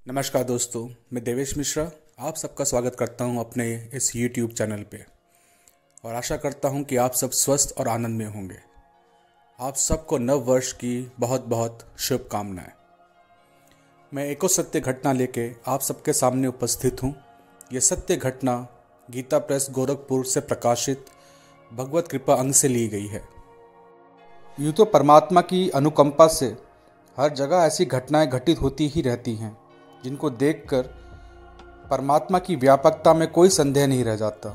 नमस्कार दोस्तों, मैं देवेश मिश्रा आप सबका स्वागत करता हूं अपने इस YouTube चैनल पे और आशा करता हूं कि आप सब स्वस्थ और आनंद में होंगे। आप सबको नव वर्ष की बहुत बहुत शुभकामनाएं। मैं एको सत्य घटना लेके आप सबके सामने उपस्थित हूं। यह सत्य घटना गीता प्रेस गोरखपुर से प्रकाशित भगवत कृपा अंग से ली गई है। यूँ तो परमात्मा की अनुकंपा से हर जगह ऐसी घटनाएं घटित होती ही रहती हैं जिनको देखकर परमात्मा की व्यापकता में कोई संदेह नहीं रह जाता।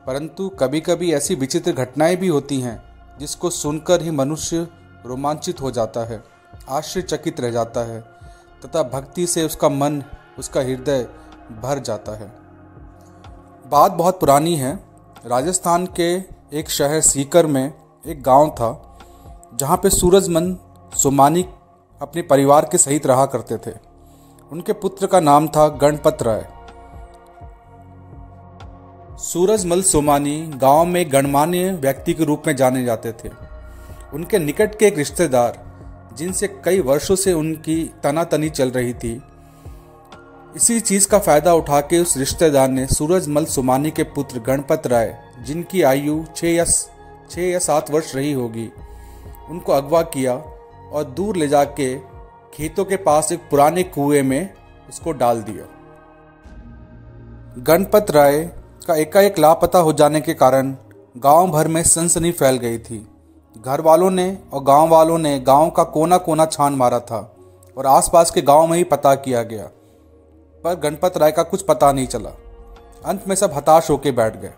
परंतु कभी कभी ऐसी विचित्र घटनाएं भी होती हैं जिसको सुनकर ही मनुष्य रोमांचित हो जाता है, आश्चर्यचकित रह जाता है तथा भक्ति से उसका मन, उसका हृदय भर जाता है। बात बहुत पुरानी है। राजस्थान के एक शहर सीकर में एक गांव था जहां पे सूरजमल सोमानी अपने परिवार के सहित रहा करते थे। उनके पुत्र का नाम था गणपत राय। सूरजमल सोमानी गांव में गणमान्य व्यक्ति के रूप में जाने जाते थे। उनके निकट के एक रिश्तेदार, जिनसे कई वर्षों से उनकी तनातनी चल रही थी, इसी चीज़ का फायदा उठा के उस रिश्तेदार ने सूरजमल सोमानी के पुत्र गणपत राय, जिनकी आयु 6 या 7 वर्ष रही होगी, उनको अगवा किया और दूर ले जाके खेतों के पास एक पुराने कुएं में उसको डाल दिया। गणपत राय का एकाएक लापता हो जाने के कारण गांव भर में सनसनी फैल गई थी। घर वालों ने और गांव वालों ने गांव का कोना कोना छान मारा था और आसपास के गांव में ही पता किया गया, पर गणपत राय का कुछ पता नहीं चला। अंत में सब हताश होकर बैठ गए।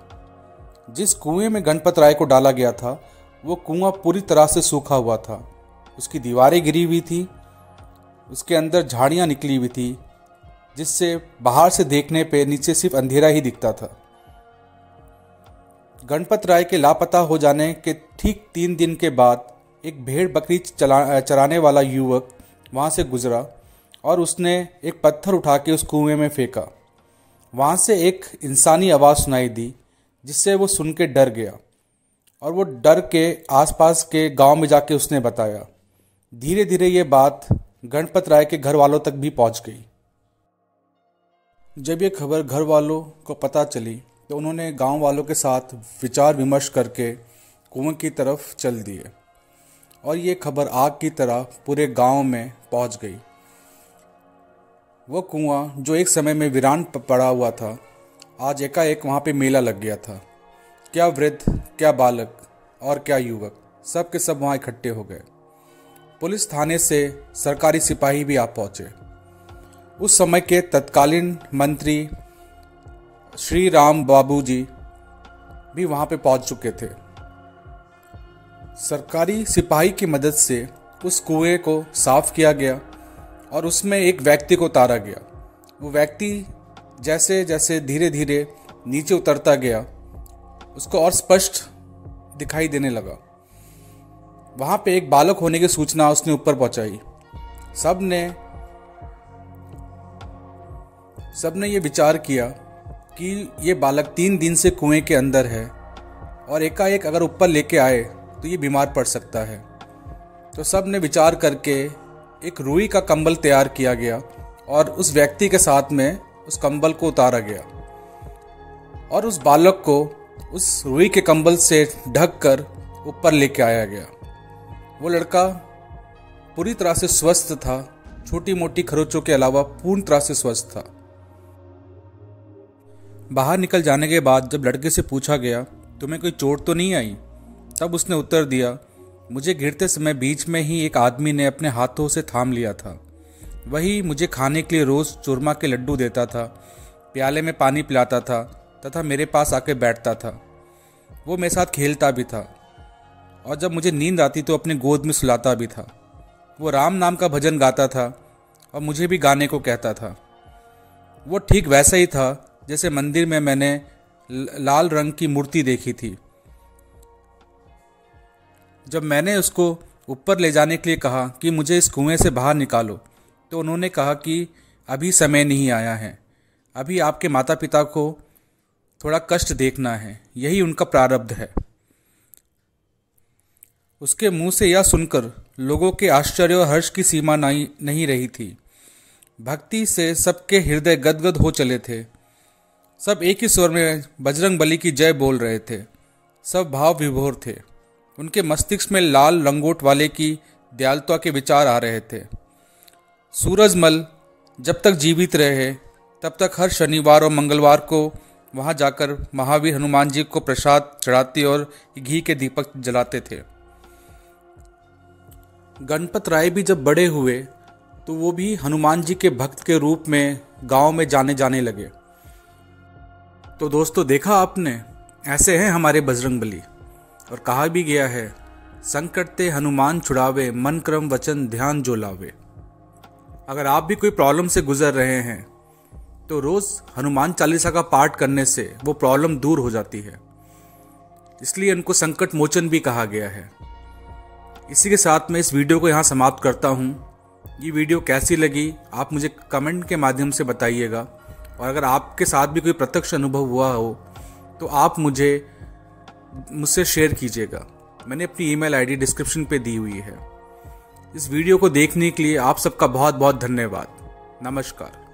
जिस कुएं में गणपत राय को डाला गया था वो कुआं पूरी तरह से सूखा हुआ था। उसकी दीवारें गिरी हुई थी, उसके अंदर झाड़ियां निकली हुई थी, जिससे बाहर से देखने पे नीचे सिर्फ अंधेरा ही दिखता था। गणपत राय के लापता हो जाने के ठीक 3 दिन के बाद एक भेड़ बकरी चराने वाला युवक वहां से गुजरा और उसने एक पत्थर उठा के उस कुएं में फेंका। वहां से एक इंसानी आवाज़ सुनाई दी, जिससे वो सुन के डर गया और वो डर के आसपास के गांव में जाके उसने बताया। धीरे धीरे ये बात गणपत राय के घर वालों तक भी पहुंच गई। जब ये खबर घर वालों को पता चली तो उन्होंने गांव वालों के साथ विचार विमर्श करके कुएं की तरफ चल दिए और ये खबर आग की तरह पूरे गांव में पहुंच गई। वो कुआं जो एक समय में वीरान पड़ा हुआ था, आज एकाएक वहाँ पे मेला लग गया था। क्या वृद्ध, क्या बालक और क्या युवक, सब के सब वहाँ इकट्ठे हो गए। पुलिस थाने से सरकारी सिपाही भी आ पहुंचे। उस समय के तत्कालीन मंत्री श्री राम बाबू जी भी वहां पे पहुंच चुके थे। सरकारी सिपाही की मदद से उस कुएं को साफ किया गया और उसमें एक व्यक्ति को उतारा गया। वो व्यक्ति जैसे जैसे धीरे धीरे नीचे उतरता गया, उसको और स्पष्ट दिखाई देने लगा। वहां पे एक बालक होने की सूचना उसने ऊपर पहुंचाई। सबने ये विचार किया कि ये बालक 3 दिन से कुएं के अंदर है और एकाएक अगर ऊपर लेके आए तो ये बीमार पड़ सकता है। तो सब ने विचार करके एक रुई का कंबल तैयार किया गया और उस व्यक्ति के साथ में उस कंबल को उतारा गया और उस बालक को उस रुई के कंबल से ढक कर ऊपर लेके आया गया। वो लड़का पूरी तरह से स्वस्थ था, छोटी मोटी खरोचों के अलावा पूर्ण तरह से स्वस्थ था। बाहर निकल जाने के बाद जब लड़के से पूछा गया, तुम्हें कोई चोट तो नहीं आई? तब उसने उत्तर दिया, मुझे गिरते समय बीच में ही एक आदमी ने अपने हाथों से थाम लिया था। वही मुझे खाने के लिए रोज़ चूरमा के लड्डू देता था, प्याले में पानी पिलाता था तथा मेरे पास आके बैठता था। वो मेरे साथ खेलता भी था और जब मुझे नींद आती तो अपने गोद में सुलाता भी था। वो राम नाम का भजन गाता था और मुझे भी गाने को कहता था। वो ठीक वैसा ही था जैसे मंदिर में मैंने लाल रंग की मूर्ति देखी थी। जब मैंने उसको ऊपर ले जाने के लिए कहा कि मुझे इस कुएं से बाहर निकालो, तो उन्होंने कहा कि अभी समय नहीं आया है, अभी आपके माता पिता को थोड़ा कष्ट देखना है, यही उनका प्रारब्ध है। उसके मुंह से यह सुनकर लोगों के आश्चर्य और हर्ष की सीमा नहीं रही थी। भक्ति से सबके हृदय गदगद हो चले थे। सब एक ही स्वर में बजरंग बली की जय बोल रहे थे। सब भाव विभोर थे। उनके मस्तिष्क में लाल लंगोट वाले की दयालुता के विचार आ रहे थे। सूरजमल जब तक जीवित रहे तब तक हर शनिवार और मंगलवार को वहां जाकर महावीर हनुमान जी को प्रसाद चढ़ाते और घी के दीपक जलाते थे। गणपत राय भी जब बड़े हुए तो वो भी हनुमान जी के भक्त के रूप में गांव में जाने लगे। तो दोस्तों, देखा आपने, ऐसे हैं हमारे बजरंग बली। और कहा भी गया है, संकट ते हनुमान छुड़ावे, मन क्रम वचन ध्यान जो लावे। अगर आप भी कोई प्रॉब्लम से गुजर रहे हैं तो रोज हनुमान चालीसा का पाठ करने से वो प्रॉब्लम दूर हो जाती है। इसलिए इनको संकट मोचन भी कहा गया है। इसी के साथ मैं इस वीडियो को यहाँ समाप्त करता हूँ। ये वीडियो कैसी लगी आप मुझे कमेंट के माध्यम से बताइएगा। और अगर आपके साथ भी कोई प्रत्यक्ष अनुभव हुआ हो तो आप मुझसे शेयर कीजिएगा। मैंने अपनी ईमेल आईडी डिस्क्रिप्शन पे दी हुई है। इस वीडियो को देखने के लिए आप सबका बहुत बहुत धन्यवाद। नमस्कार।